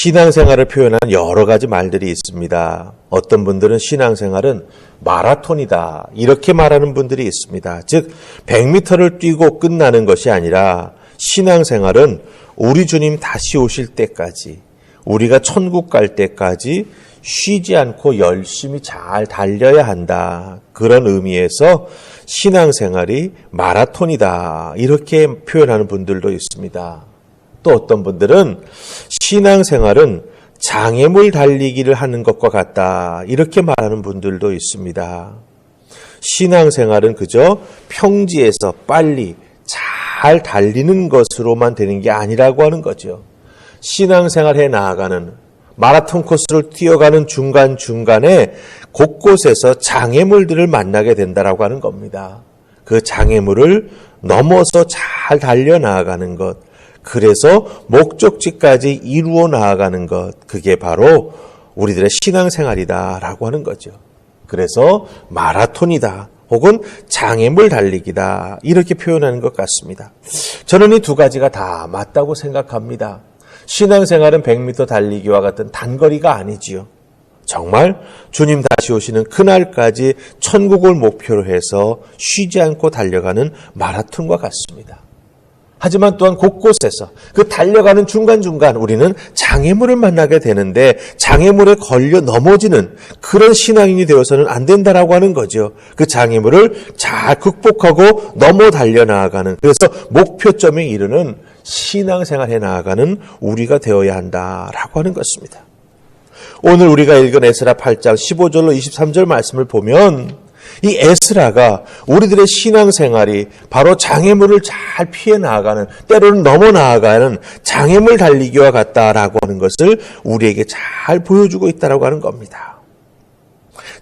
신앙생활을 표현하는 여러 가지 말들이 있습니다. 어떤 분들은 신앙생활은 마라톤이다 이렇게 말하는 분들이 있습니다. 즉 100m를 뛰고 끝나는 것이 아니라 신앙생활은 우리 주님 다시 오실 때까지, 우리가 천국 갈 때까지 쉬지 않고 열심히 잘 달려야 한다. 그런 의미에서 신앙생활이 마라톤이다 이렇게 표현하는 분들도 있습니다. 또 어떤 분들은 신앙생활은 장애물 달리기를 하는 것과 같다 이렇게 말하는 분들도 있습니다. 신앙생활은 그저 평지에서 빨리 잘 달리는 것으로만 되는 게 아니라고 하는 거죠. 신앙생활에 나아가는 마라톤 코스를 뛰어가는 중간중간에 곳곳에서 장애물들을 만나게 된다라고 하는 겁니다. 그 장애물을 넘어서 잘 달려나가는 것, 그래서 목적지까지 이루어 나아가는 것, 그게 바로 우리들의 신앙생활이다라고 하는 거죠. 그래서 마라톤이다 혹은 장애물 달리기다 이렇게 표현하는 것 같습니다. 저는 이 두 가지가 다 맞다고 생각합니다. 신앙생활은 100m 달리기와 같은 단거리가 아니지요. 정말 주님 다시 오시는 그날까지 천국을 목표로 해서 쉬지 않고 달려가는 마라톤과 같습니다. 하지만 또한 곳곳에서 그 달려가는 중간중간 우리는 장애물을 만나게 되는데 장애물에 걸려 넘어지는 그런 신앙인이 되어서는 안 된다라고 하는 거죠. 그 장애물을 잘 극복하고 넘어 달려나가는, 그래서 목표점에 이르는 신앙생활에 나아가는 우리가 되어야 한다라고 하는 것입니다. 오늘 우리가 읽은 에스라 8장 15절로 23절 말씀을 보면 이 에스라가 우리들의 신앙생활이 바로 장애물을 잘 피해 나아가는, 때로는 넘어 나아가는 장애물 달리기와 같다라고 하는 것을 우리에게 잘 보여주고 있다라고 하는 겁니다.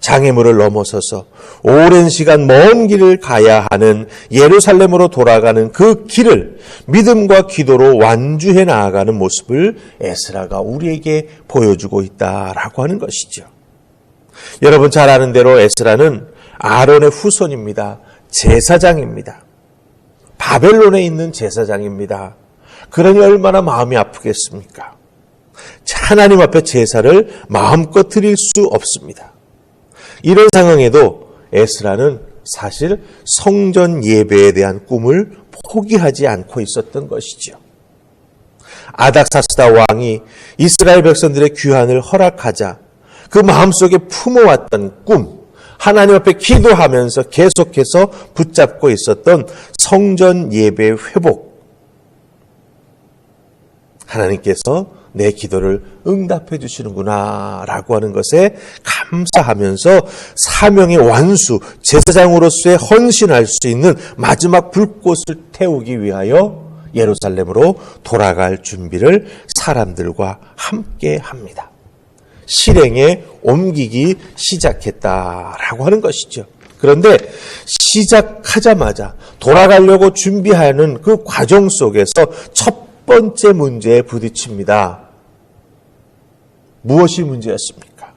장애물을 넘어서서 오랜 시간 먼 길을 가야 하는 예루살렘으로 돌아가는 그 길을 믿음과 기도로 완주해 나아가는 모습을 에스라가 우리에게 보여주고 있다라고 하는 것이죠. 여러분 잘 아는 대로 에스라는 아론의 후손입니다. 제사장입니다. 바벨론에 있는 제사장입니다. 그러니 얼마나 마음이 아프겠습니까? 하나님 앞에 제사를 마음껏 드릴 수 없습니다. 이런 상황에도 에스라는 사실 성전 예배에 대한 꿈을 포기하지 않고 있었던 것이죠. 아닥사스다 왕이 이스라엘 백성들의 귀환을 허락하자 그 마음속에 품어왔던 꿈, 하나님 앞에 기도하면서 계속해서 붙잡고 있었던 성전 예배 회복, 하나님께서 내 기도를 응답해 주시는구나 라고 하는 것에 감사하면서 사명의 완수, 제사장으로서의 헌신할 수 있는 마지막 불꽃을 태우기 위하여 예루살렘으로 돌아갈 준비를 사람들과 함께 합니다. 실행에 옮기기 시작했다라고 하는 것이죠. 그런데 시작하자마자 돌아가려고 준비하는 그 과정 속에서 첫 번째 문제에 부딪힙니다. 무엇이 문제였습니까?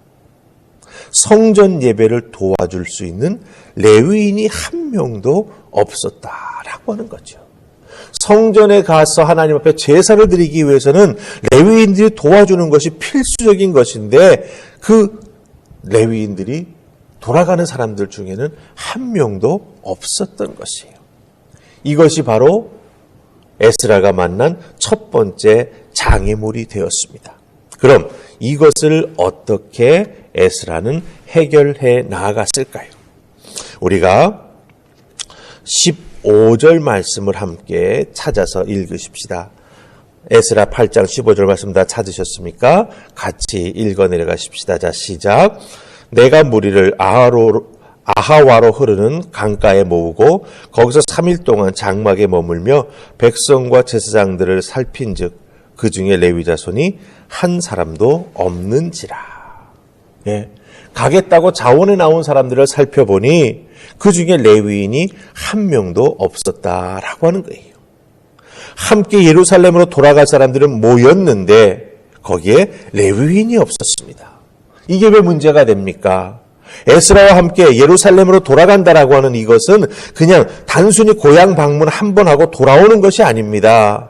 성전 예배를 도와줄 수 있는 레위인이 한 명도 없었다라고 하는 거죠. 성전에 가서 하나님 앞에 제사를 드리기 위해서는 레위인들이 도와주는 것이 필수적인 것인데 그 레위인들이 돌아가는 사람들 중에는 한 명도 없었던 것이에요. 이것이 바로 에스라가 만난 첫 번째 장애물이 되었습니다. 그럼 이것을 어떻게 에스라는 해결해 나아갔을까요? 우리가 15절 말씀을 함께 찾아서 읽으십시다. 에스라 8장 15절 말씀 다 찾으셨습니까? 같이 읽어 내려가십시다. 자, 시작. 내가 무리를 아하와로 흐르는 강가에 모으고 거기서 3일 동안 장막에 머물며 백성과 제사장들을 살핀즉 그 중에 레위 자손이 한 사람도 없는지라. 예, 가겠다고 자원에 나온 사람들을 살펴보니 그 중에 레위인이 한 명도 없었다라고 하는 거예요. 함께 예루살렘으로 돌아갈 사람들은 모였는데 거기에 레위인이 없었습니다. 이게 왜 문제가 됩니까? 에스라와 함께 예루살렘으로 돌아간다라고 하는 이것은 그냥 단순히 고향 방문 한 번 하고 돌아오는 것이 아닙니다.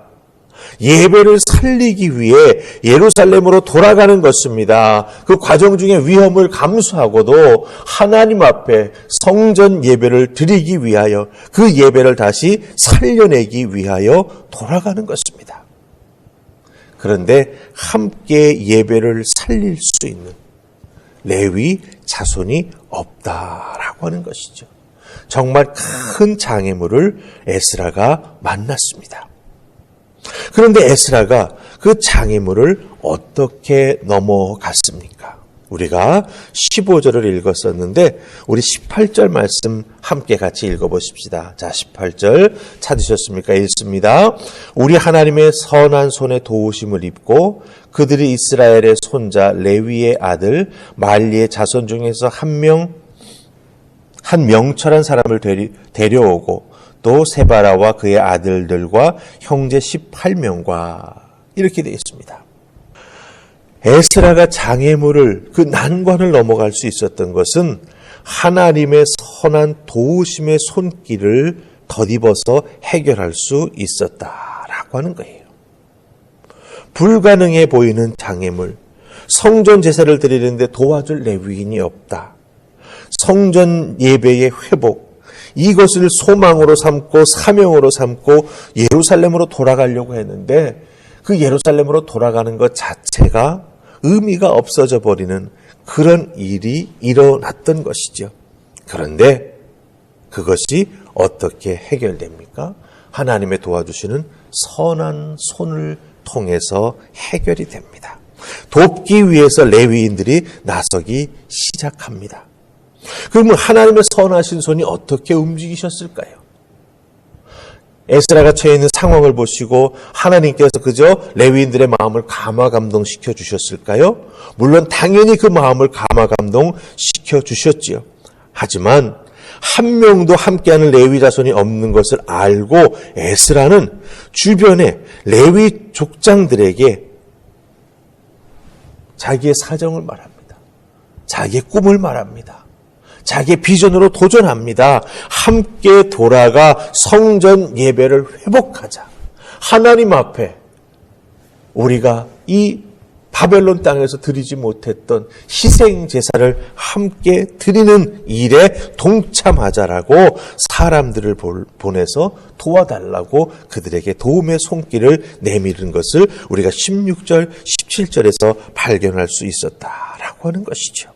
예배를 살리기 위해 예루살렘으로 돌아가는 것입니다. 그 과정 중에 위험을 감수하고도 하나님 앞에 성전 예배를 드리기 위하여 그 예배를 다시 살려내기 위하여 돌아가는 것입니다. 그런데 함께 예배를 살릴 수 있는 레위 자손이 없다라고 하는 것이죠. 정말 큰 장애물을 에스라가 만났습니다. 그런데 에스라가 그 장애물을 어떻게 넘어갔습니까? 우리가 15절을 읽었었는데 우리 18절 말씀 함께 같이 읽어보십시다. 자, 18절 찾으셨습니까? 읽습니다. 우리 하나님의 선한 손에 도우심을 입고 그들이 이스라엘의 손자 레위의 아들 말리의 자손 중에서 한 명철한 사람을 데려오고 또 세바라와 그의 아들들과 형제 18명과 이렇게 되어 있습니다. 에스라가 장애물을 그 난관을 넘어갈 수 있었던 것은 하나님의 선한 도우심의 손길을 덧입어서 해결할 수 있었다라고 하는 거예요. 불가능해 보이는 장애물, 성전 제사를 드리는데 도와줄 레위인이 없다. 성전 예배의 회복, 이것을 소망으로 삼고 사명으로 삼고 예루살렘으로 돌아가려고 했는데 그 예루살렘으로 돌아가는 것 자체가 의미가 없어져 버리는 그런 일이 일어났던 것이죠. 그런데 그것이 어떻게 해결됩니까? 하나님의 도와주시는 선한 손을 통해서 해결이 됩니다. 돕기 위해서 레위인들이 나서기 시작합니다. 그러면 하나님의 선하신 손이 어떻게 움직이셨을까요? 에스라가 처해 있는 상황을 보시고 하나님께서 그저 레위인들의 마음을 감화 감동시켜 주셨을까요? 물론 당연히 그 마음을 감화 감동시켜 주셨지요. 하지만 한 명도 함께하는 레위 자손이 없는 것을 알고 에스라는 주변의 레위 족장들에게 자기의 사정을 말합니다. 자기의 꿈을 말합니다. 자기의 비전으로 도전합니다. 함께 돌아가 성전 예배를 회복하자. 하나님 앞에 우리가 이 바벨론 땅에서 드리지 못했던 희생 제사를 함께 드리는 일에 동참하자라고 사람들을 보내서 도와달라고 그들에게 도움의 손길을 내미는 것을 우리가 16절, 17절에서 발견할 수 있었다라고 하는 것이죠.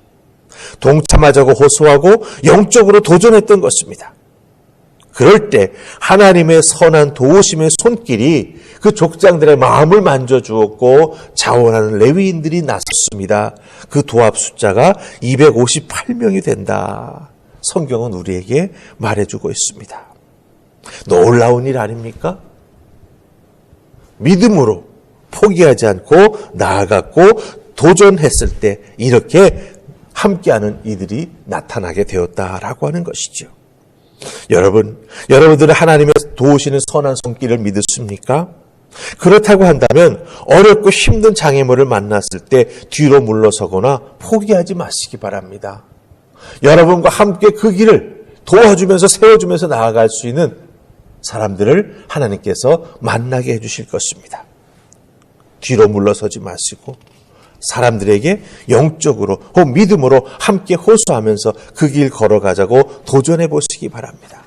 동참하자고 호소하고 영적으로 도전했던 것입니다. 그럴 때 하나님의 선한 도우심의 손길이 그 족장들의 마음을 만져주었고 자원하는 레위인들이 나섰습니다. 그 도합 숫자가 258명이 된다. 성경은 우리에게 말해주고 있습니다. 놀라운 일 아닙니까? 믿음으로 포기하지 않고 나아갔고 도전했을 때 이렇게 함께하는 이들이 나타나게 되었다라고 하는 것이죠. 여러분들은 하나님의 도우시는 선한 손길을 믿으십니까? 그렇다고 한다면 어렵고 힘든 장애물을 만났을 때 뒤로 물러서거나 포기하지 마시기 바랍니다. 여러분과 함께 그 길을 도와주면서 세워주면서 나아갈 수 있는 사람들을 하나님께서 만나게 해주실 것입니다. 뒤로 물러서지 마시고 사람들에게 영적으로 혹 믿음으로 함께 호소하면서 그 길 걸어가자고 도전해 보시기 바랍니다.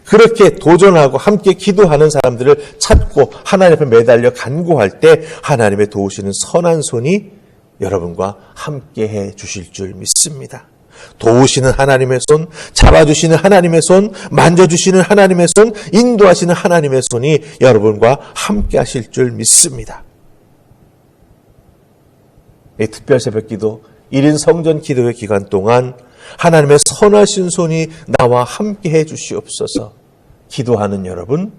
그렇게 도전하고 함께 기도하는 사람들을 찾고 하나님 앞에 매달려 간구할 때 하나님의 도우시는 선한 손이 여러분과 함께 해 주실 줄 믿습니다. 도우시는 하나님의 손, 잡아주시는 하나님의 손, 만져주시는 하나님의 손, 인도하시는 하나님의 손이 여러분과 함께 하실 줄 믿습니다. 이 특별 새벽기도 1인 성전 기도회 기간 동안 하나님의 선하신 손이 나와 함께 해 주시옵소서. 기도하는 여러분,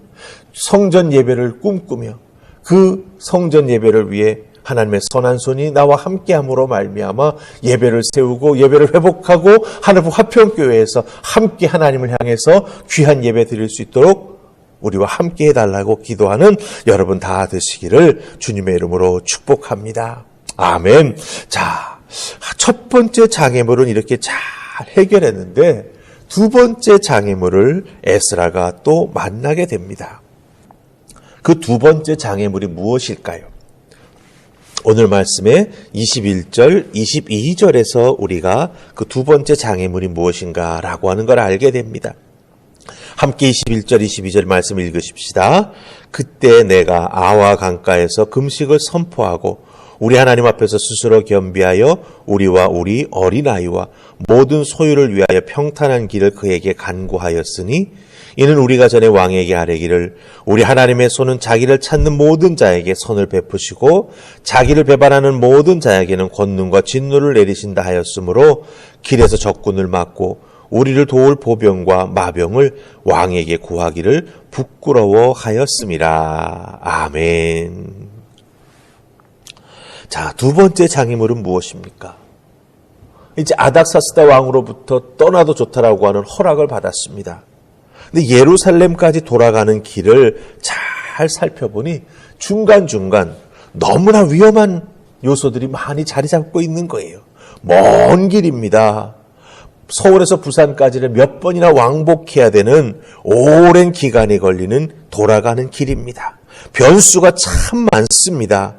성전 예배를 꿈꾸며 그 성전 예배를 위해 하나님의 선한 손이 나와 함께함으로 말미암아 예배를 세우고 예배를 회복하고 하나님 화평교회에서 함께 하나님을 향해서 귀한 예배 드릴 수 있도록 우리와 함께 해달라고 기도하는 여러분 다 되시기를 주님의 이름으로 축복합니다. 아멘. 자, 첫 번째 장애물은 이렇게 잘 해결했는데 두 번째 장애물을 에스라가 또 만나게 됩니다. 그 두 번째 장애물이 무엇일까요? 오늘 말씀의 21절, 22절에서 우리가 그 두 번째 장애물이 무엇인가라고 하는 걸 알게 됩니다. 함께 21절, 22절 말씀 읽으십시다. 그때 내가 아와 강가에서 금식을 선포하고 우리 하나님 앞에서 스스로 겸비하여 우리와 우리 어린아이와 모든 소유를 위하여 평탄한 길을 그에게 간구하였으니 이는 우리가 전에 왕에게 아뢰기를 우리 하나님의 손은 자기를 찾는 모든 자에게 선을 베푸시고 자기를 배반하는 모든 자에게는 권능과 진노를 내리신다 하였으므로 길에서 적군을 막고 우리를 도울 보병과 마병을 왕에게 구하기를 부끄러워하였음이라. 아멘. 자, 두 번째 장애물은 무엇입니까? 이제 아닥사스다 왕으로부터 떠나도 좋다라고 하는 허락을 받았습니다. 근데 예루살렘까지 돌아가는 길을 잘 살펴보니 중간중간 너무나 위험한 요소들이 많이 자리 잡고 있는 거예요. 먼 길입니다. 서울에서 부산까지를 몇 번이나 왕복해야 되는 오랜 기간이 걸리는 돌아가는 길입니다. 변수가 참 많습니다.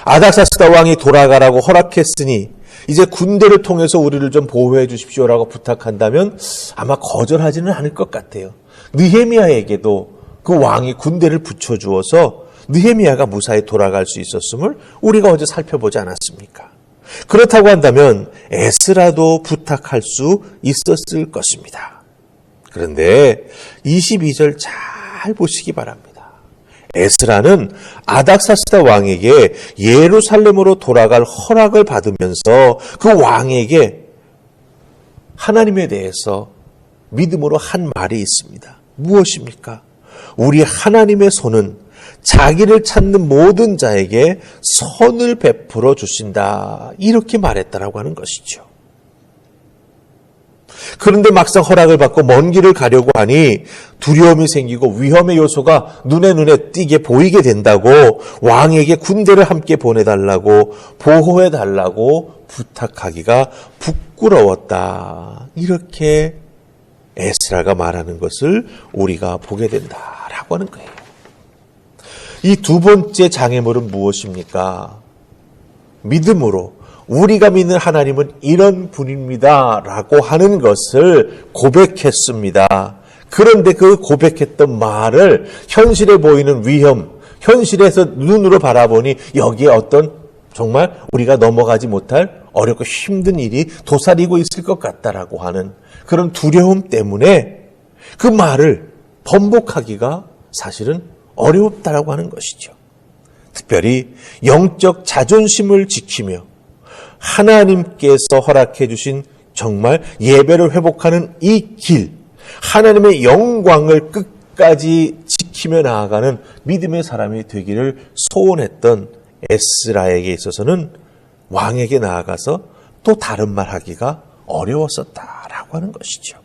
아닥사스다 왕이 돌아가라고 허락했으니 이제 군대를 통해서 우리를 좀 보호해 주십시오라고 부탁한다면 아마 거절하지는 않을 것 같아요. 느헤미야에게도 그 왕이 군대를 붙여주어서 느헤미야가 무사히 돌아갈 수 있었음을 우리가 어제 살펴보지 않았습니까? 그렇다고 한다면 에스라도 부탁할 수 있었을 것입니다. 그런데 22절 잘 보시기 바랍니다. 에스라는 아닥사스다 왕에게 예루살렘으로 돌아갈 허락을 받으면서 그 왕에게 하나님에 대해서 믿음으로 한 말이 있습니다. 무엇입니까? 우리 하나님의 손은 자기를 찾는 모든 자에게 선을 베풀어 주신다. 이렇게 말했다라고 하는 것이죠. 그런데 막상 허락을 받고 먼 길을 가려고 하니 두려움이 생기고 위험의 요소가 눈에 띄게 보이게 된다고 왕에게 군대를 함께 보내달라고 보호해달라고 부탁하기가 부끄러웠다. 이렇게 에스라가 말하는 것을 우리가 보게 된다라고 하는 거예요. 이 두 번째 장애물은 무엇입니까? 믿음으로 우리가 믿는 하나님은 이런 분입니다 라고 하는 것을 고백했습니다. 그런데 그 고백했던 말을 현실에 보이는 위험, 현실에서 눈으로 바라보니 여기에 어떤 정말 우리가 넘어가지 못할 어렵고 힘든 일이 도사리고 있을 것 같다라고 하는 그런 두려움 때문에 그 말을 번복하기가 사실은 어렵다라고 하는 것이죠. 특별히 영적 자존심을 지키며 하나님께서 허락해 주신 정말 예배를 회복하는 이 길, 하나님의 영광을 끝까지 지키며 나아가는 믿음의 사람이 되기를 소원했던 에스라에게 있어서는 왕에게 나아가서 또 다른 말 하기가 어려웠었다라고 하는 것이죠.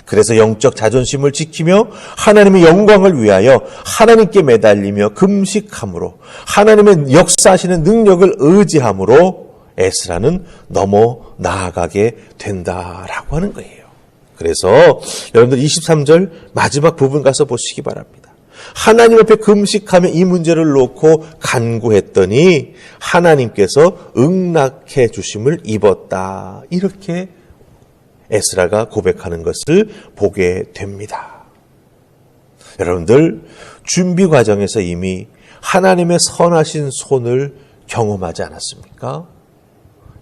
그래서 영적 자존심을 지키며 하나님의 영광을 위하여 하나님께 매달리며 금식함으로 하나님의 역사하시는 능력을 의지함으로 에스라는 넘어 나아가게 된다라고 하는 거예요. 그래서 여러분들 23절 마지막 부분 가서 보시기 바랍니다. 하나님 앞에 금식하며 이 문제를 놓고 간구했더니 하나님께서 응낙해 주심을 입었다. 이렇게 에스라가 고백하는 것을 보게 됩니다. 여러분들 준비 과정에서 이미 하나님의 선하신 손을 경험하지 않았습니까?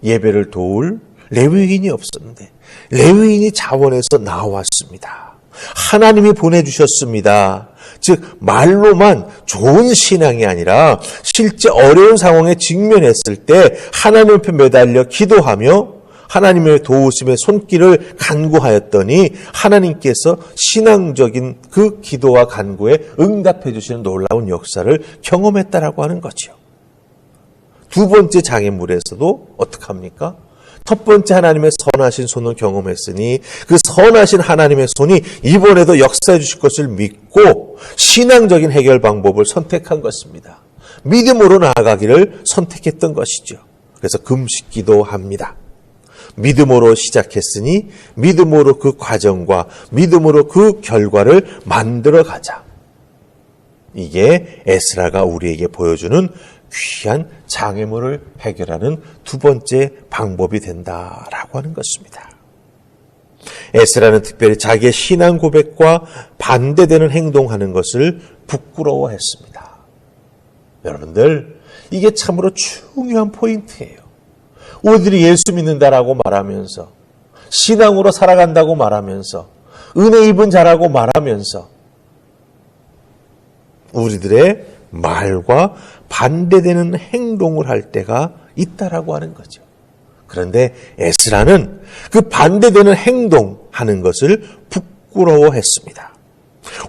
예배를 도울 레위인이 없었는데 레위인이 자원해서 나왔습니다. 하나님이 보내주셨습니다. 즉 말로만 좋은 신앙이 아니라 실제 어려운 상황에 직면했을 때 하나님 앞에 매달려 기도하며 하나님의 도우심의 손길을 간구하였더니 하나님께서 신앙적인 그 기도와 간구에 응답해 주시는 놀라운 역사를 경험했다라고 하는 거죠. 두 번째 장애물에서도 어떡합니까? 첫 번째 하나님의 선하신 손을 경험했으니 그 선하신 하나님의 손이 이번에도 역사해 주실 것을 믿고 신앙적인 해결 방법을 선택한 것입니다. 믿음으로 나아가기를 선택했던 것이죠. 그래서 금식 기도합니다. 믿음으로 시작했으니 믿음으로 그 과정과 믿음으로 그 결과를 만들어 가자. 이게 에스라가 우리에게 보여주는 귀한 장애물을 해결하는 두 번째 방법이 된다라고 하는 것입니다. 에스라는 특별히 자기의 신앙 고백과 반대되는 행동하는 것을 부끄러워했습니다. 여러분들, 이게 참으로 중요한 포인트예요. 우리들이 예수 믿는다라고 말하면서, 신앙으로 살아간다고 말하면서, 은혜 입은 자라고 말하면서 우리들의 말과 반대되는 행동을 할 때가 있다라고 하는 거죠. 그런데 에스라는 그 반대되는 행동하는 것을 부끄러워했습니다.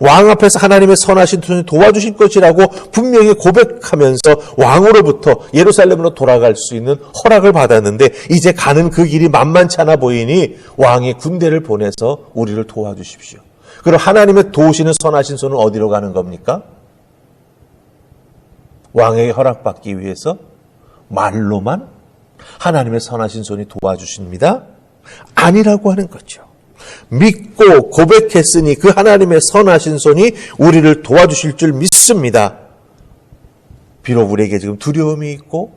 왕 앞에서 하나님의 선하신 손이 도와주실 것이라고 분명히 고백하면서 왕으로부터 예루살렘으로 돌아갈 수 있는 허락을 받았는데 이제 가는 그 길이 만만치 않아 보이니 왕이 군대를 보내서 우리를 도와주십시오. 그럼 하나님의 도우시는 선하신 손은 어디로 가는 겁니까? 왕에게 허락받기 위해서 말로만 하나님의 선하신 손이 도와주십니다? 아니라고 하는 거죠. 믿고 고백했으니 그 하나님의 선하신 손이 우리를 도와주실 줄 믿습니다. 비록 우리에게 지금 두려움이 있고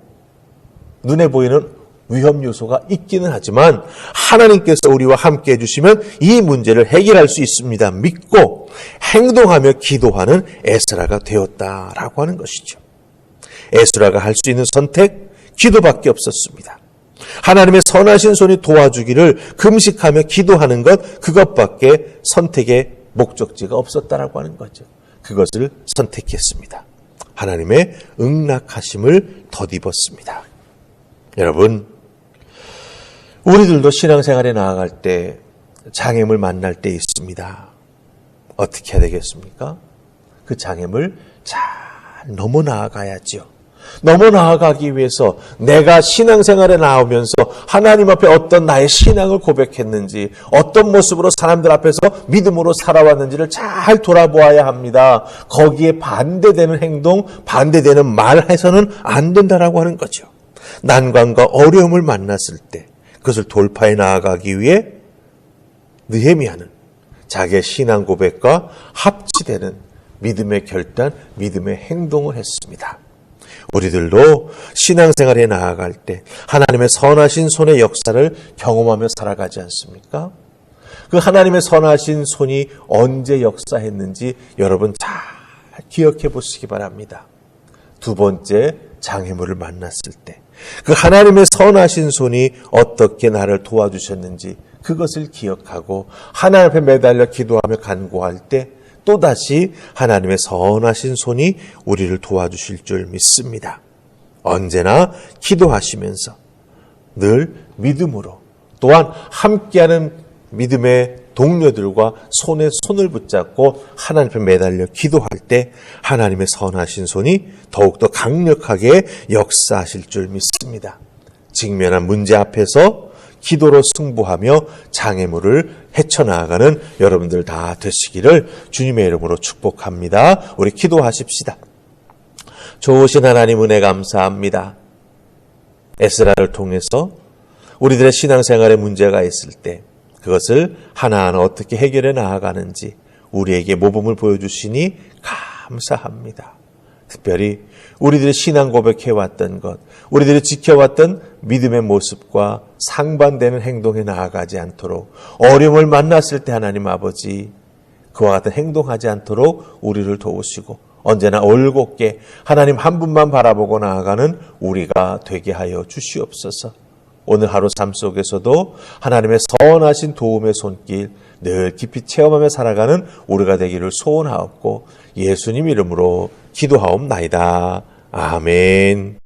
눈에 보이는 위험 요소가 있기는 하지만 하나님께서 우리와 함께 해주시면 이 문제를 해결할 수 있습니다. 믿고 행동하며 기도하는 에스라가 되었다라고 하는 것이죠. 에스라가 할 수 있는 선택, 기도밖에 없었습니다. 하나님의 선하신 손이 도와주기를 금식하며 기도하는 것, 그것밖에 선택의 목적지가 없었다라고 하는 거죠. 그것을 선택했습니다. 하나님의 응낙하심을 덧입었습니다. 여러분, 우리들도 신앙생활에 나아갈 때 장애물 만날 때 있습니다. 어떻게 해야 되겠습니까? 그 장애물 잘 넘어 나아가야지요. 넘어 나아가기 위해서 내가 신앙생활에 나오면서 하나님 앞에 어떤 나의 신앙을 고백했는지, 어떤 모습으로 사람들 앞에서 믿음으로 살아왔는지를 잘 돌아보아야 합니다. 거기에 반대되는 행동, 반대되는 말 해서는 안 된다라고 하는 거죠. 난관과 어려움을 만났을 때 그것을 돌파해 나아가기 위해 느헤미야는 자기의 신앙 고백과 합치되는 믿음의 결단, 믿음의 행동을 했습니다. 우리들도 신앙생활에 나아갈 때 하나님의 선하신 손의 역사를 경험하며 살아가지 않습니까? 그 하나님의 선하신 손이 언제 역사했는지 여러분 잘 기억해 보시기 바랍니다. 두 번째 장애물을 만났을 때 그 하나님의 선하신 손이 어떻게 나를 도와주셨는지 그것을 기억하고 하나님 앞에 매달려 기도하며 간구할 때 또다시 하나님의 선하신 손이 우리를 도와주실 줄 믿습니다. 언제나 기도하시면서 늘 믿음으로 또한 함께하는 믿음의 동료들과 손에 손을 붙잡고 하나님 앞에 매달려 기도할 때 하나님의 선하신 손이 더욱더 강력하게 역사하실 줄 믿습니다. 직면한 문제 앞에서 기도로 승부하며 장애물을 헤쳐나가는 여러분들 다 되시기를 주님의 이름으로 축복합니다. 우리 기도하십시다. 좋으신 하나님 은혜 감사합니다. 에스라를 통해서 우리들의 신앙생활에 문제가 있을 때 그것을 하나하나 어떻게 해결해 나아가는지 우리에게 모범을 보여주시니 감사합니다. 특별히 우리들이 신앙 고백해왔던 것, 우리들이 지켜왔던 믿음의 모습과 상반되는 행동에 나아가지 않도록 어려움을 만났을 때 하나님 아버지 그와 같은 행동하지 않도록 우리를 도우시고 언제나 올곧게 하나님 한 분만 바라보고 나아가는 우리가 되게 하여 주시옵소서. 오늘 하루 삶 속에서도 하나님의 선하신 도움의 손길 늘 깊이 체험하며 살아가는 우리가 되기를 소원하옵고 예수님 이름으로 기도하옵나이다. 아멘.